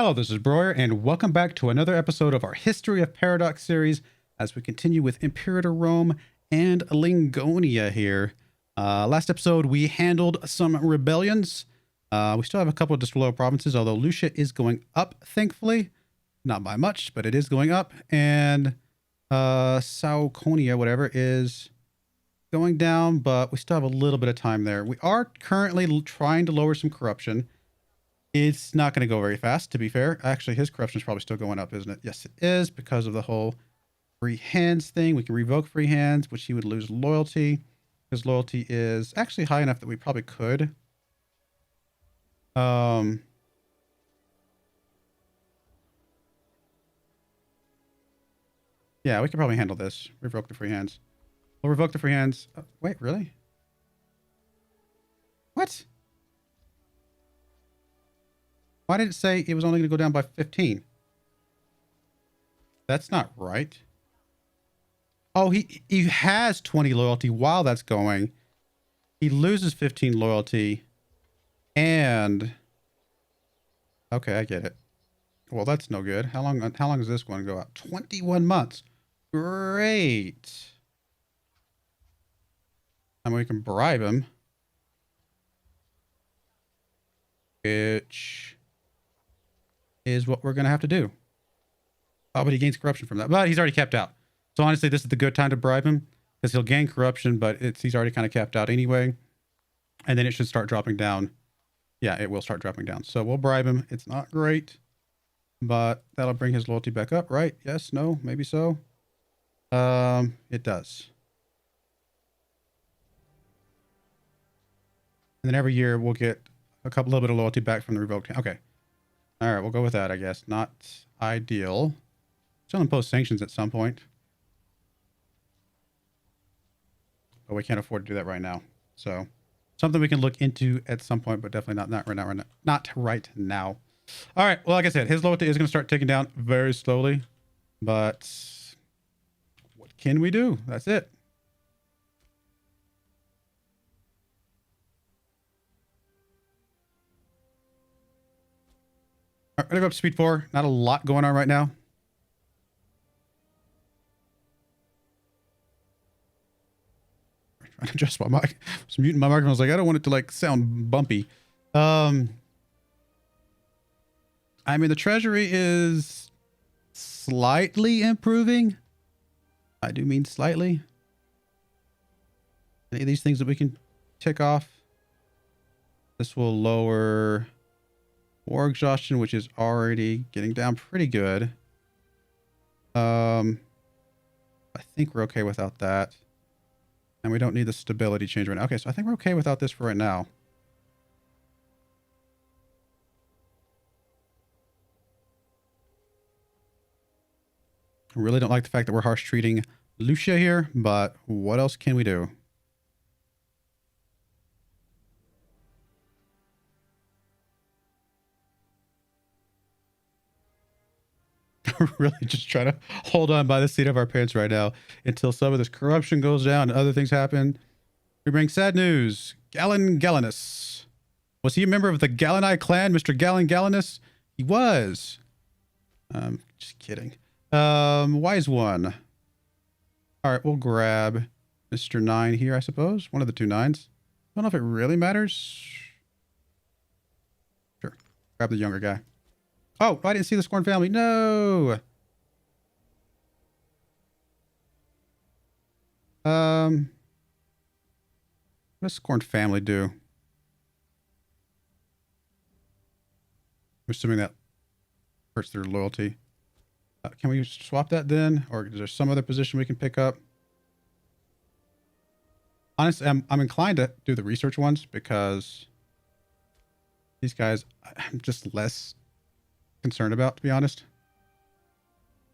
Hello, this is Broyar, and welcome back to another episode of our History of Paradox series as we continue with Imperator Rome and Lingonia here. Last episode, we handled some rebellions. We still have a couple of disloyal provinces, although Lucia is going up, thankfully. Not by much, but it is going up. And Sauconia, whatever, is going down, but we still have a little bit of time there. We are currently trying to lower some corruption. It's not going to go very fast, to be fair. Actually, his corruption is probably still going up, isn't it? Yes, it is, because of the whole free hands thing. We can revoke free hands, which he would lose loyalty. His loyalty is actually high enough that we probably could. Yeah, we could probably handle this. Revoke the free hands. We'll revoke the free hands. Wait, really? What? Why did it say it was only going to go down by 15? That's not right. Oh, he has 20 loyalty while that's going. He loses 15 loyalty. And... okay, I get it. Well, that's no good. How long is this going to go out? 21 months. Great. And we can bribe him. Which is what we're going to have to do. Oh, but he gains corruption from that. But he's already capped out. So honestly, this is the good time to bribe him, because he'll gain corruption, but he's already kind of capped out anyway. And then it should start dropping down. Yeah, it will start dropping down. So we'll bribe him. It's not great, but that'll bring his loyalty back up, right? Yes, no, maybe so. It does. And then every year we'll get a little bit of loyalty back from the revoked. Okay. All right, we'll go with that, I guess. Not ideal. Still impose sanctions at some point. But we can't afford to do that right now. So something we can look into at some point, but definitely not right now. All right, well, like I said, his loyalty is going to start ticking down very slowly. But what can we do? That's it. I'm going to go up to speed 4. Not a lot going on right now. Trying to adjust my mic. I was muting my microphone. I was like, I don't want it to like sound bumpy. I mean, the treasury is slightly improving. I do mean slightly. Any of these things that we can tick off. This will lower war exhaustion, which is already getting down pretty good. I think we're okay without that. And we don't need the stability change right now. Okay, so I think we're okay without this for right now. I really don't like the fact that we're harsh treating Lucia here, but what else can we do? Really just trying to hold on by the seat of our pants right now until some of this corruption goes down and other things happen. We bring sad news. Galen Galenus. Was he a member of the Galeni clan, Mr. Galen Galenus? He was. Just kidding. Wise one. All right, we'll grab Mr. 9 here, I suppose. One of the two 9s. Don't know if it really matters. Sure. Grab the younger guy. Oh, I didn't see the Scorn family. No. What does Scorn family do? I'm assuming that hurts their loyalty. Can we swap that then? Or is there some other position we can pick up? Honestly, I'm inclined to do the research ones because these guys, I'm just less concerned about, to be honest.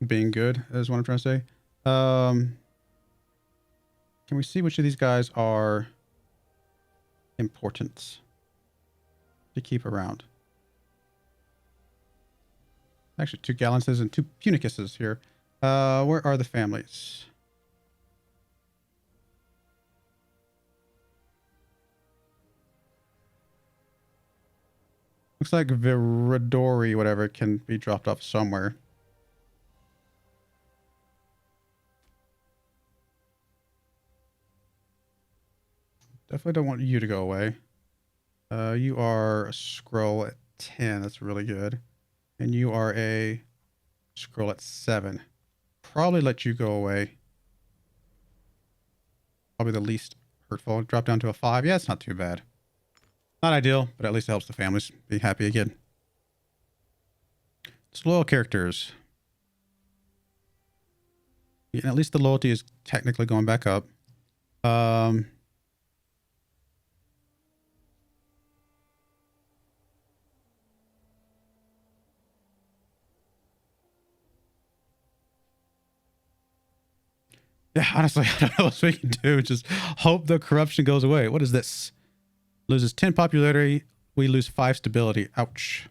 Being good is what I'm trying to say. Can we see which of these guys are important to keep around? Actually, 2 Galenses and 2 Punicuses here. Where are the families? Looks like Viridori, whatever, can be dropped off somewhere. Definitely don't want you to go away. You are a scroll at 10. That's really good. And you are a scroll at 7. Probably let you go away. Probably the least hurtful. Drop down to a 5. Yeah, it's not too bad. Not ideal, but at least it helps the families be happy again. It's loyal characters. Yeah, at least the loyalty is technically going back up. Yeah, honestly, I don't know what we can do. Just hope the corruption goes away. What is this? Loses 10 popularity. We lose 5 stability. Ouch.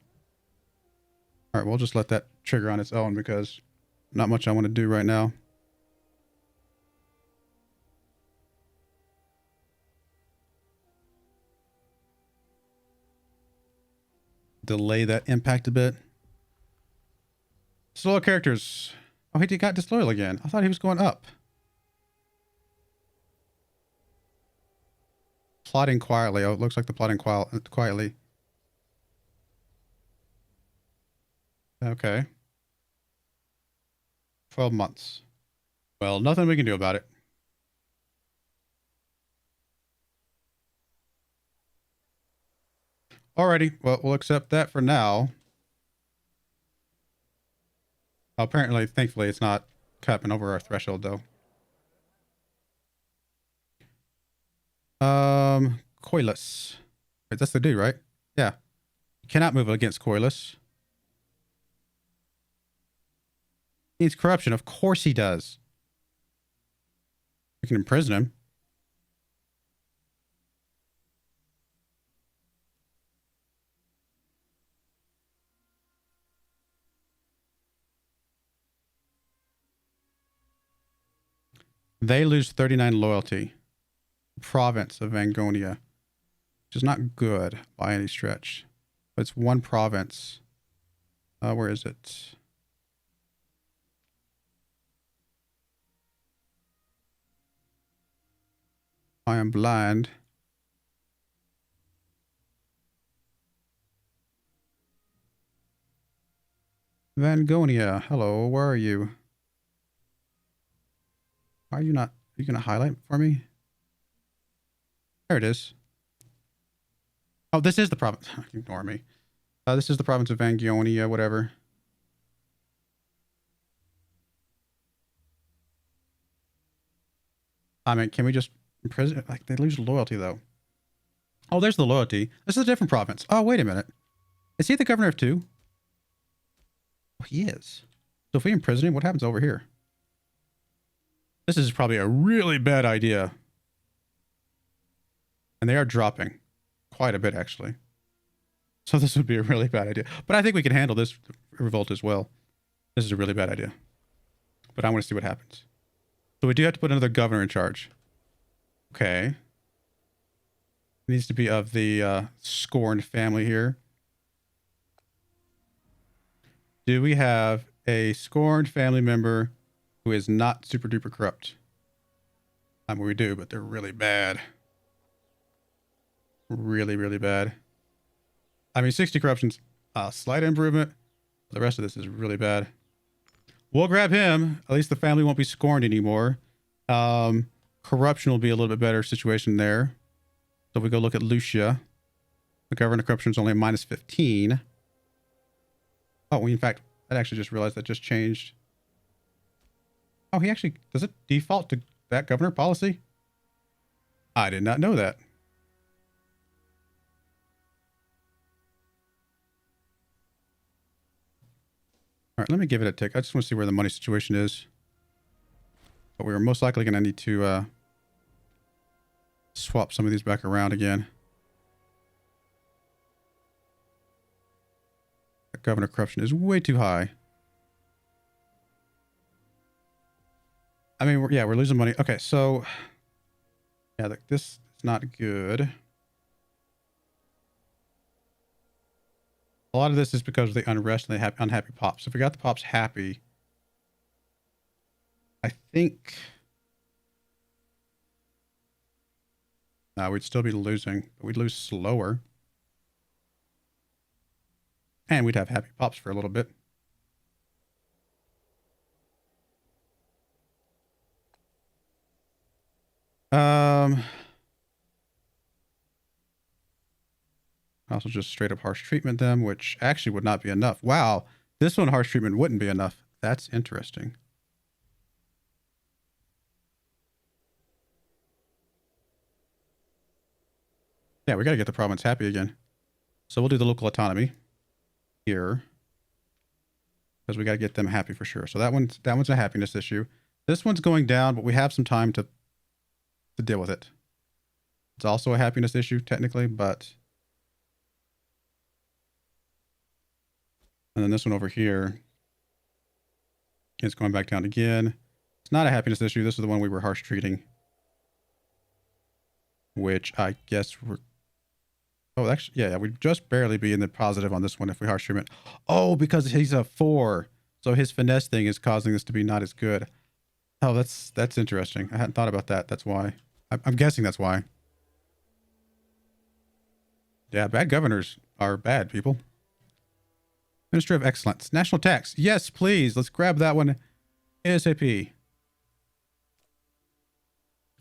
All right, we'll just let that trigger on its own because not much I want to do right now. Delay that impact a bit. Slow characters. Oh, he got disloyal again. I thought he was going up. Plotting quietly. Oh, it looks like the plotting quietly. Okay. 12 months. Well, nothing we can do about it. Alrighty. Well, we'll accept that for now. Apparently, thankfully, it's not capping over our threshold, though. Coilus. Wait, that's the dude, right? Yeah. You cannot move against Coilus. He needs corruption. Of course he does. We can imprison him. They lose 39 loyalty. Province of Lingonia, which is not good by any stretch. But it's one province. Where is it? I am blind. Lingonia, hello, where are you? Why are you not? Are you going to highlight for me? There it is. Oh, this is the province. Ignore me. This is the province of Lingonia, whatever. I mean, can we just imprison? Like, they lose loyalty, though. Oh, there's the loyalty. This is a different province. Oh, wait a minute. Is he the governor of 2? Oh, he is. So if we imprison him, what happens over here? This is probably a really bad idea. And they are dropping quite a bit, actually. So this would be a really bad idea. But I think we can handle this revolt as well. This is a really bad idea. But I want to see what happens. So we do have to put another governor in charge. Okay. It needs to be of the scorned family here. Do we have a scorned family member who is not super duper corrupt? I mean, we do, but they're really bad. Really, really bad. I mean, 60 corruption's a slight improvement. The rest of this is really bad. We'll grab him. At least the family won't be scorned anymore. Corruption will be a little bit better situation there. So we go look at Lucia. The governor corruption is only a minus 15. Oh, we, in fact, I actually just realized that just changed. Oh, he actually, does it default to that governor policy? I did not know that. All right, let me give it a tick. I just want to see where the money situation is. But we are most likely going to need to swap some of these back around again. That governor corruption is way too high. I mean, we're losing money. Okay, so yeah, this is not good. A lot of this is because of the unrest and the unhappy pops. If we got the pops happy, I think... No, we'd still be losing, but we'd lose slower. And we'd have happy pops for a little bit. Also just straight up harsh treatment them, which actually would not be enough. Wow, this one harsh treatment wouldn't be enough. That's interesting. Yeah, we got to get the province happy again. So we'll do the local autonomy here, because we got to get them happy for sure. So that one's a happiness issue. This one's going down, but we have some time to deal with it. It's also a happiness issue technically, but... And then this one over here is going back down again. It's not a happiness issue. This is the one we were harsh treating, which I guess we're... Oh, actually, yeah, we'd just barely be in the positive on this one if we harsh treatment. Oh, because he's a 4. So his finesse thing is causing this to be not as good. Oh, that's interesting. I hadn't thought about that. That's why. I'm guessing that's why. Yeah, bad governors are bad, people. Minister of Excellence. National tax. Yes, please. Let's grab that one ASAP.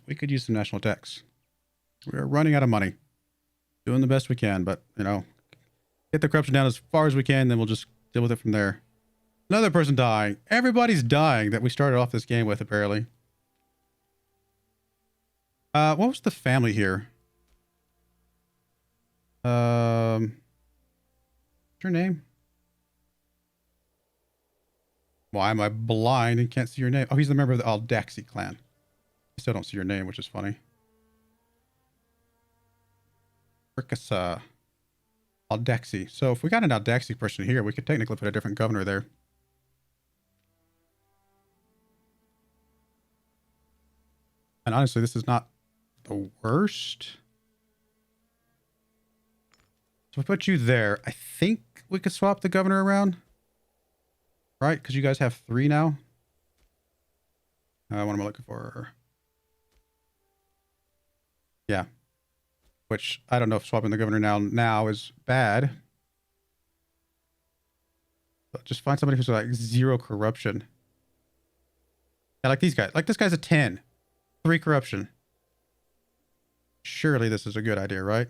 We could use some national tax. We're running out of money. Doing the best we can, but, you know, get the corruption down as far as we can, then we'll just deal with it from there. Another person dying. Everybody's dying that we started off this game with, apparently. What was the family here? What's your name? Why am I blind and can't see your name? Oh, he's the member of the Aldaxi clan. I still don't see your name, which is funny. Fricassa. Aldaxi. So if we got an Aldaxi person here, we could technically put a different governor there. And honestly, this is not the worst. So if we put you there, I think we could swap the governor around. Right? Because you guys have 3 now. What am I looking for? Yeah. Which, I don't know if swapping the governor now is bad. But just find somebody who's like 0 corruption. Yeah, like these guys. Like this guy's a 10. 3 corruption. Surely this is a good idea, right?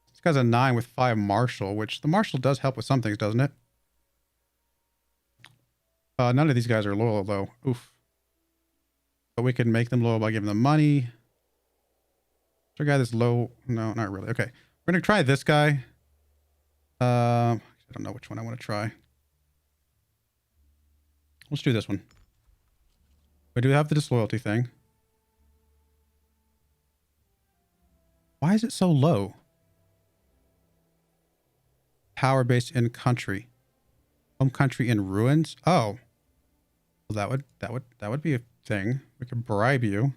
This guy's a 9 with 5 martial, which the martial does help with some things, doesn't it? None of these guys are loyal, though. Oof. But we can make them loyal by giving them money. Is there a guy that's low? No, not really. Okay. We're going to try this guy. I don't know which one I want to try. Let's do this one. We do have the disloyalty thing. Why is it so low? Power based in country. Home country in ruins? Oh. Well, that would be a thing. We could bribe you.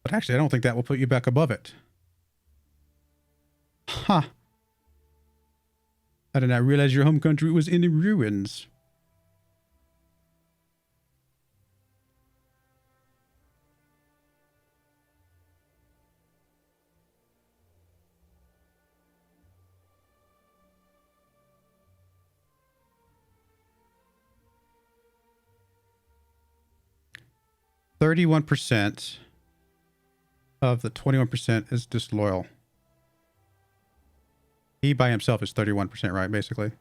But actually, I don't think that will put you back above it. Huh. I did not realize your home country was in ruins. %31% of the 21% is disloyal. He by himself is 31%, right? Basically.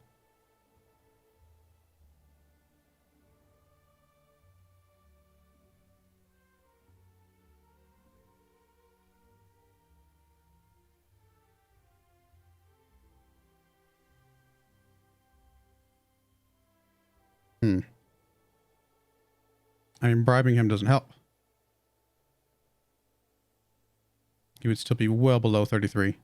I mean, bribing him doesn't help. He would still be well below 33.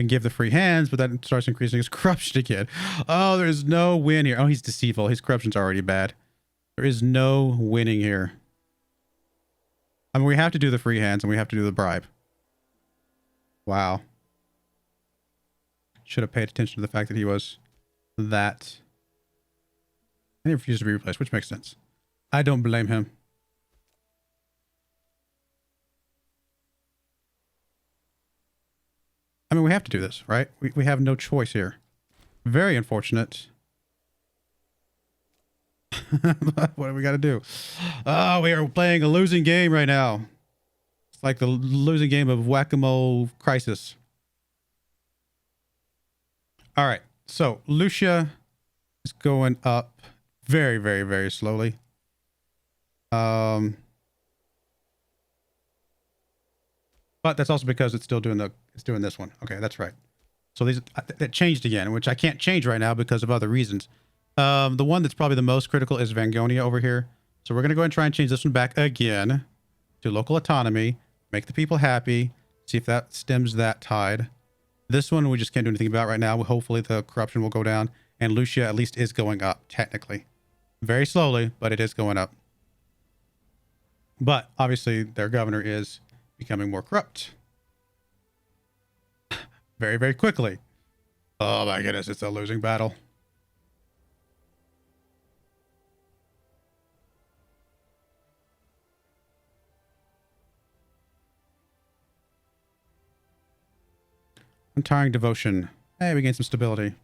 And give the free hands, but that starts increasing his corruption again. Oh, there's no win here. Oh, he's deceitful. His corruption's already bad. There is no winning here. I mean, we have to do the free hands and we have to do the bribe. Wow. Should have paid attention to the fact that he was that. And he refused to be replaced, which makes sense. I don't blame him. I mean, we have to do this, right? We have no choice here. Very unfortunate. What do we got to do? Oh, we are playing a losing game right now. It's like the losing game of Whack-A-Mole Crisis. All right. So Lucia is going up very, very, very slowly. But that's also because it's still doing this one. Okay, that's right. So these that changed again, which I can't change right now because of other reasons. The one that's probably the most critical is Lingonia over here. So we're going to go ahead and try and change this one back again to local autonomy, make the people happy, see if that stems that tide. This one we just can't do anything about right now. Hopefully the corruption will go down, and Lucia at least is going up, technically. Very slowly, but it is going up. But obviously their governor is becoming more corrupt. Very, very quickly. Oh my goodness, it's a losing battle. Untiring devotion. Hey, we gained some stability.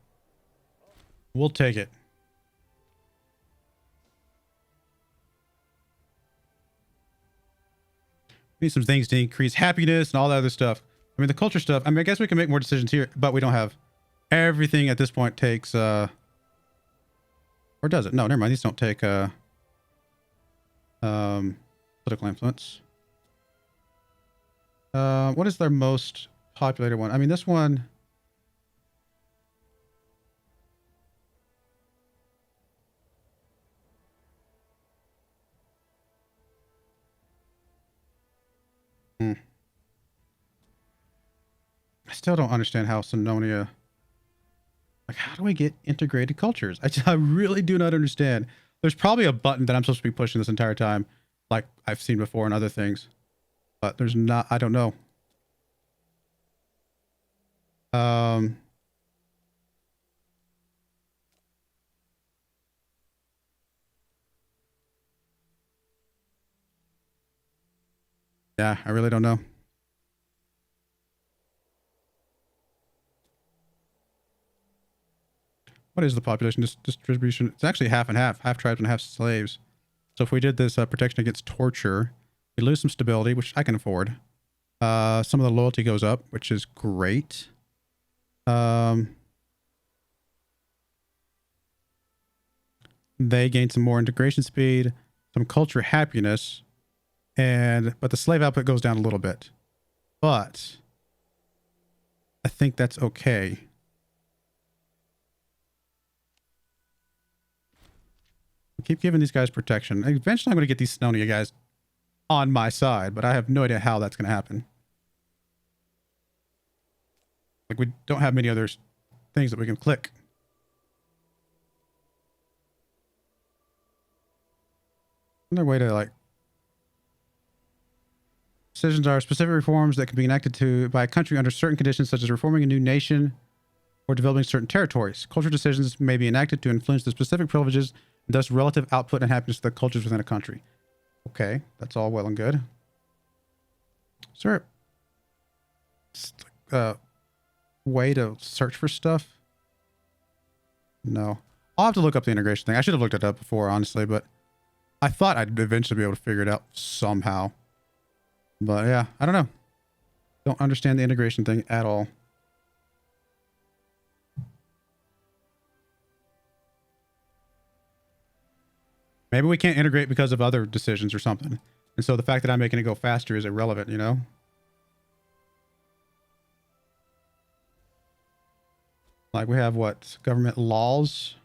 We'll take it. We need some things to increase happiness and all that other stuff. I mean, the culture stuff, I mean, I guess we can make more decisions here, but we don't have everything at this point takes, or does it? No, never mind. These don't take, political influence. What is their most populated one? I mean, this one. I still don't understand how Sononia. Like, how do we get integrated cultures? I really do not understand. There's probably a button that I'm supposed to be pushing this entire time, like I've seen before in other things, but there's not. I don't know. Yeah, I really don't know. What is the population distribution? It's actually half and half. Half tribes and half slaves. So if we did this protection against torture, we lose some stability, which I can afford. Some of the loyalty goes up, which is great. They gain some more integration speed, some culture happiness, but the slave output goes down a little bit. But I think that's okay. Keep giving these guys protection. Eventually I'm going to get these Sononia guys on my side, but I have no idea how that's going to happen. Like, we don't have many other things that we can click. Another way to, like, decisions are specific reforms that can be enacted by a country under certain conditions, such as reforming a new nation or developing certain territories. Culture decisions may be enacted to influence the specific privileges and thus relative output and happiness of the cultures within a country. Okay, that's all well and good. Is there a way to search for stuff? No. I'll have to look up the integration thing. I should have looked it up before, honestly, but I thought I'd eventually be able to figure it out somehow. But yeah, I don't know. Don't understand the integration thing at all. Maybe we can't integrate because of other decisions or something. And so the fact that I'm making it go faster is irrelevant, you know? Like, we have what? Government laws?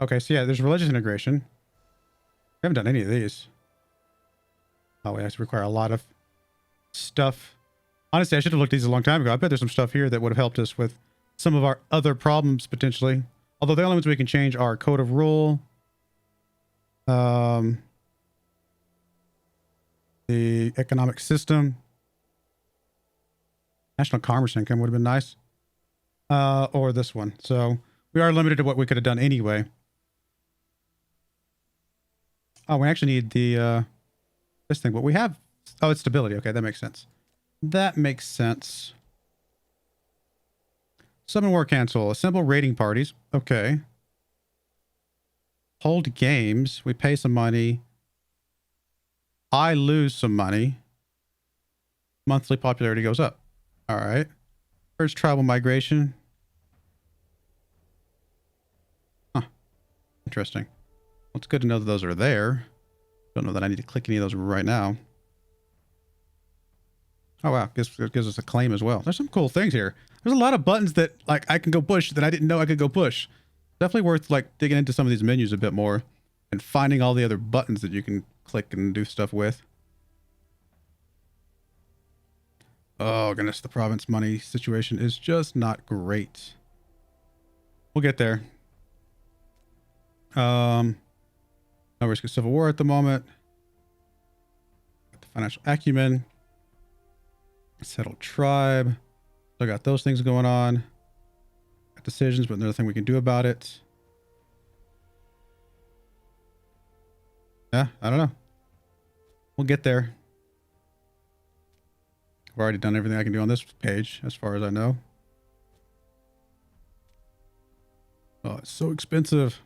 Okay, so yeah, there's religious integration. We haven't done any of these. Oh, we actually require a lot of stuff. Honestly, I should have looked at these a long time ago. I bet there's some stuff here that would have helped us with some of our other problems, potentially. Although the only ones we can change are Code of Rule, the economic system, national commerce income would have been nice. or this one. So we are limited to what we could have done anyway. Oh, we actually need the, this thing, but we have, oh, it's stability. Okay, that makes sense. That makes sense. Summon war cancel. Assemble raiding parties. Okay. Hold games. We pay some money. I lose some money. Monthly popularity goes up. All right. First tribal migration. Huh. Interesting. Well, it's good to know that those are there. Don't know that I need to click any of those right now. Oh, wow. It gives us a claim as well. There's some cool things here. There's a lot of buttons that, like, I can go push that I didn't know I could go push. Definitely worth, like, digging into some of these menus a bit more and finding all the other buttons that you can click and do stuff with. Oh, goodness. The province money situation is just not great. We'll get there. No risk of civil war at the moment. Got the financial acumen. Settled tribe. So I got those things going on. Got decisions, but nothing we can do about it. Yeah, I don't know. We'll get there. I've already done everything I can do on this page, as far as I know. Oh, it's so expensive.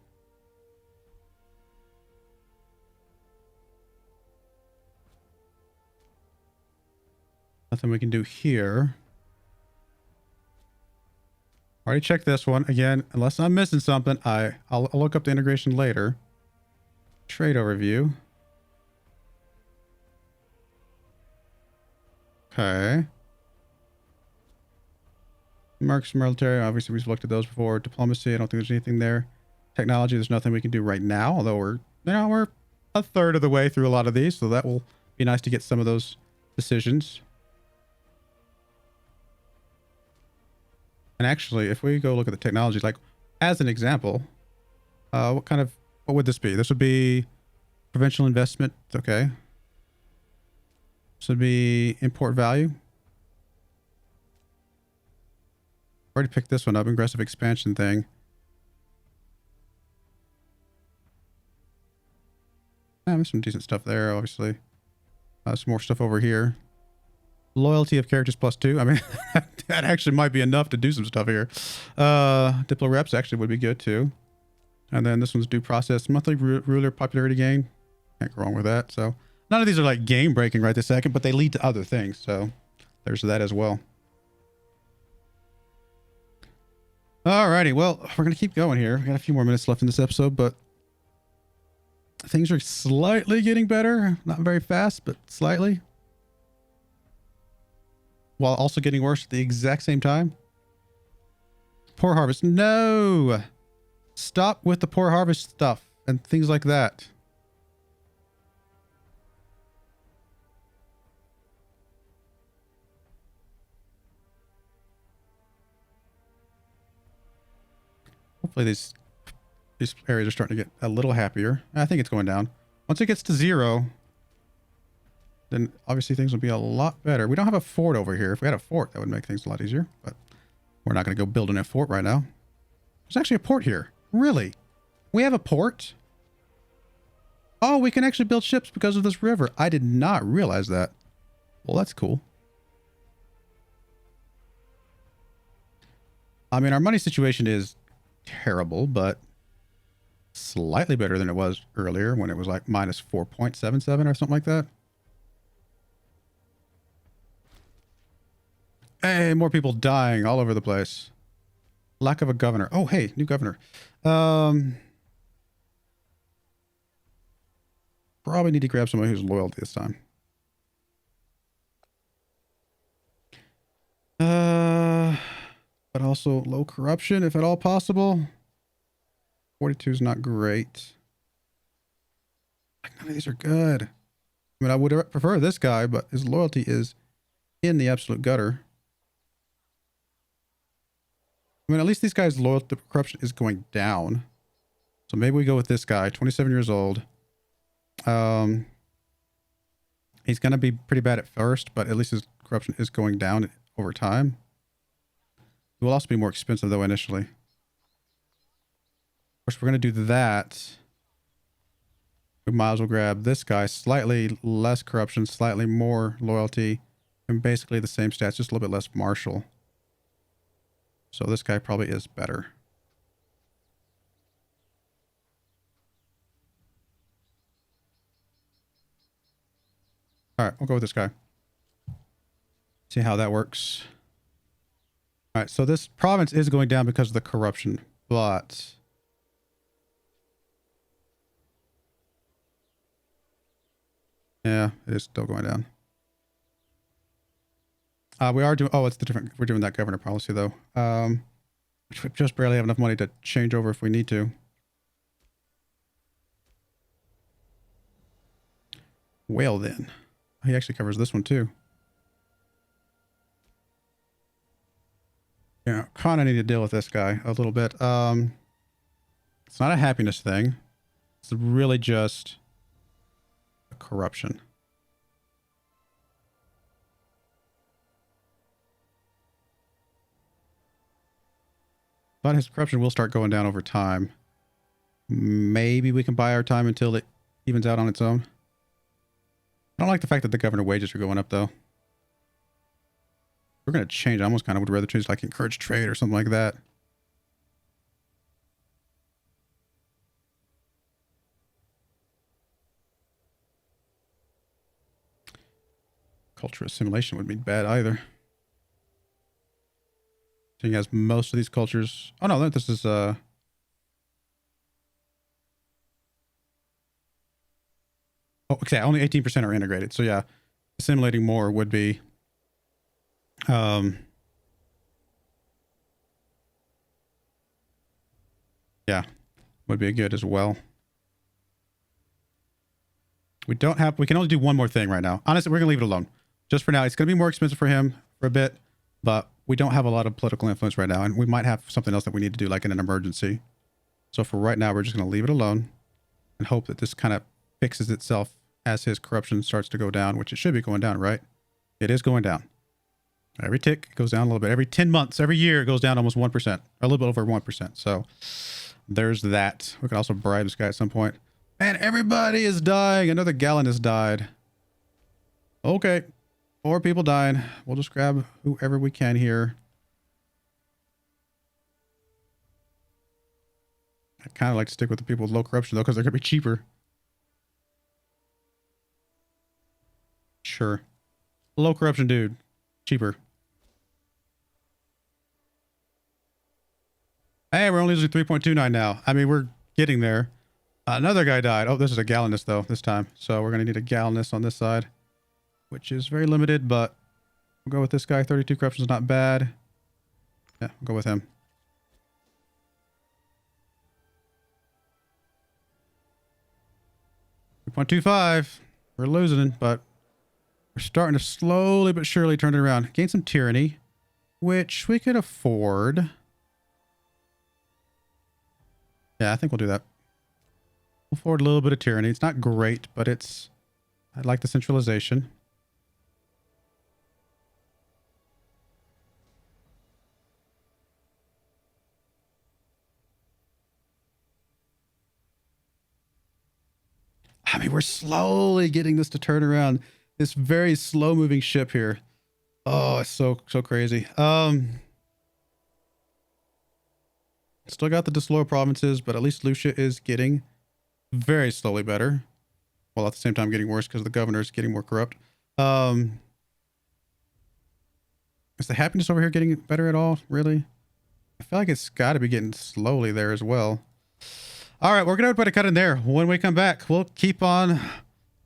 Nothing we can do here. Already checked this one. Again, unless I'm missing something, I'll look up the integration later. Trade overview. Okay. Mercs, military. Obviously, we've looked at those before. Diplomacy. I don't think there's anything there. Technology. There's nothing we can do right now. Although we're a third of the way through a lot of these, so that will be nice to get some of those decisions. And actually, if we go look at the technology, like as an example, what would this be? This would be provincial investment. Okay. This would be import value. Already picked this one up. Aggressive expansion thing. There's some decent stuff there, obviously. Some more stuff over here. Loyalty of characters +2. I mean, that actually might be enough to do some stuff here. Diplo reps actually would be good too. And then this one's due process. Monthly ruler popularity gain. Can't go wrong with that. So none of these are like game breaking right this second, but they lead to other things. So there's that as well. Alrighty. Well, we're going to keep going here. We got a few more minutes left in this episode, but things are slightly getting better. Not very fast, but slightly. While also getting worse at the exact same time. Poor harvest. No! Stop with the poor harvest stuff and things like that. Hopefully these areas are starting to get a little happier. I think it's going down. Once it gets to 0, then obviously things will be a lot better. We don't have a fort over here. If we had a fort, that would make things a lot easier, but we're not going to go building a fort right now. There's actually a port here. Really? We have a port? Oh, we can actually build ships because of this river. I did not realize that. Well, that's cool. I mean, our money situation is terrible, but slightly better than it was earlier when it was like minus 4.77 or something like that. Hey, more people dying all over the place. Lack of a governor. Oh, hey, new governor. Probably need to grab somebody who's loyal this time. But also low corruption, if at all possible. 42 is not great. None of these are good. I mean, I would prefer this guy, but his loyalty is in the absolute gutter. I mean, at least these guys' loyalty to corruption is going down. So maybe we go with this guy, 27 years old. He's going to be pretty bad at first, but at least his corruption is going down over time. It will also be more expensive though initially. Of course, we're going to do that. We might as well grab this guy. Slightly less corruption, slightly more loyalty, and basically the same stats, just a little bit less martial. So this guy probably is better. All right, we'll go with this guy. See how that works. All right, so this province is going down because of the corruption, but yeah, it is still going down. We are doing, oh, it's the different, we're doing that governor policy though. Which we just barely have enough money to change over if we need to. Well then, he actually covers this one too. Yeah, kind of need to deal with this guy a little bit. It's not a happiness thing. It's really just a corruption. But his corruption will start going down over time. Maybe we can buy our time until it evens out on its own. I don't like the fact that the governor wages are going up though. We're going to change. I almost kind of would rather change like encourage trade or something like that. Culture assimilation wouldn't be bad either. Seeing as most of these cultures... Oh no, this is... Oh, okay, only 18% are integrated. So yeah, assimilating more would be... yeah, would be good as well. We don't have... We can only do one more thing right now. Honestly, we're going to leave it alone. Just for now. It's going to be more expensive for him for a bit, but we don't have a lot of political influence right now, and we might have something else that we need to do, like in an emergency. So for right now, we're just going to leave it alone and hope that this kind of fixes itself as his corruption starts to go down, which it should be going down, right? It is going down. Every tick goes down a little bit. Every 10 months, every year, it goes down almost 1%, or a little bit over 1%. So there's that. We can also bribe this guy at some point. And everybody is dying. Another gallon has died. Okay. 4 people died. We'll just grab whoever we can here. I kind of like to stick with the people with low corruption, though, because they're going to be cheaper. Sure. Low corruption, dude. Cheaper. Hey, we're only losing 3.29 now. I mean, we're getting there. Another guy died. Oh, this is a gallonist, though, this time. So we're going to need a gallonist on this side, which is very limited, but we'll go with this guy. 32 corruption is not bad. Yeah, we'll go with him. .25. We're losing, but we're starting to slowly but surely turn it around. Gain some tyranny, which we could afford. Yeah, I think we'll do that. We'll afford a little bit of tyranny. It's not great, but it's... I like the centralization. I mean, we're slowly getting this to turn around. This very slow moving ship here. Oh, it's so crazy. Still got the disloyal provinces, but at least Lucia is getting very slowly better. While at the same time getting worse because the governor is getting more corrupt. Is the happiness over here getting better at all? Really? I feel like it's got to be getting slowly there as well. All right, we're going to put a cut in there. When we come back, we'll keep on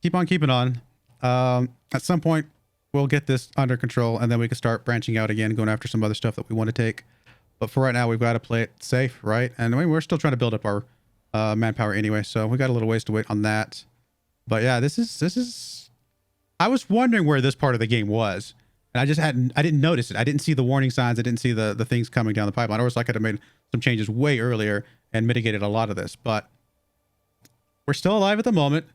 keeping on. At some point, we'll get this under control, and then we can start branching out again, going after some other stuff that we want to take. But for right now, we've got to play it safe, right? And we're still trying to build up our manpower anyway, so we got a little ways to wait on that. But yeah, this is. I was wondering where this part of the game was, and I didn't notice it. I didn't see the warning signs. I didn't see the things coming down the pipeline. Or I could have made some changes way earlier and mitigated a lot of this. But we're still alive at the moment,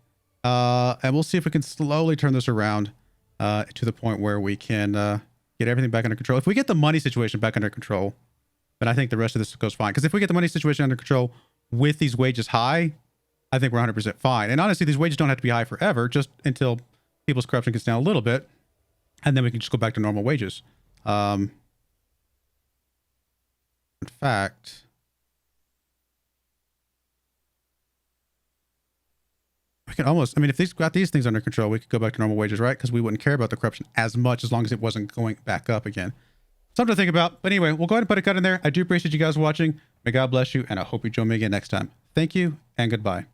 and we'll see if we can slowly turn this around to the point where we can get everything back under control. If we get the money situation back under control, then I think the rest of this goes fine. Because if we get the money situation under control with these wages high, I think we're 100% fine. And honestly, these wages don't have to be high forever, just until people's corruption gets down a little bit. And then we can just go back to normal wages. In fact, we can almost, I mean, if these got these things under control, we could go back to normal wages, right? Because we wouldn't care about the corruption as much as long as it wasn't going back up again. Something to think about. But anyway, we'll go ahead and put a cut in there. I do appreciate you guys watching. May God bless you, and I hope you join me again next time. Thank you, and goodbye.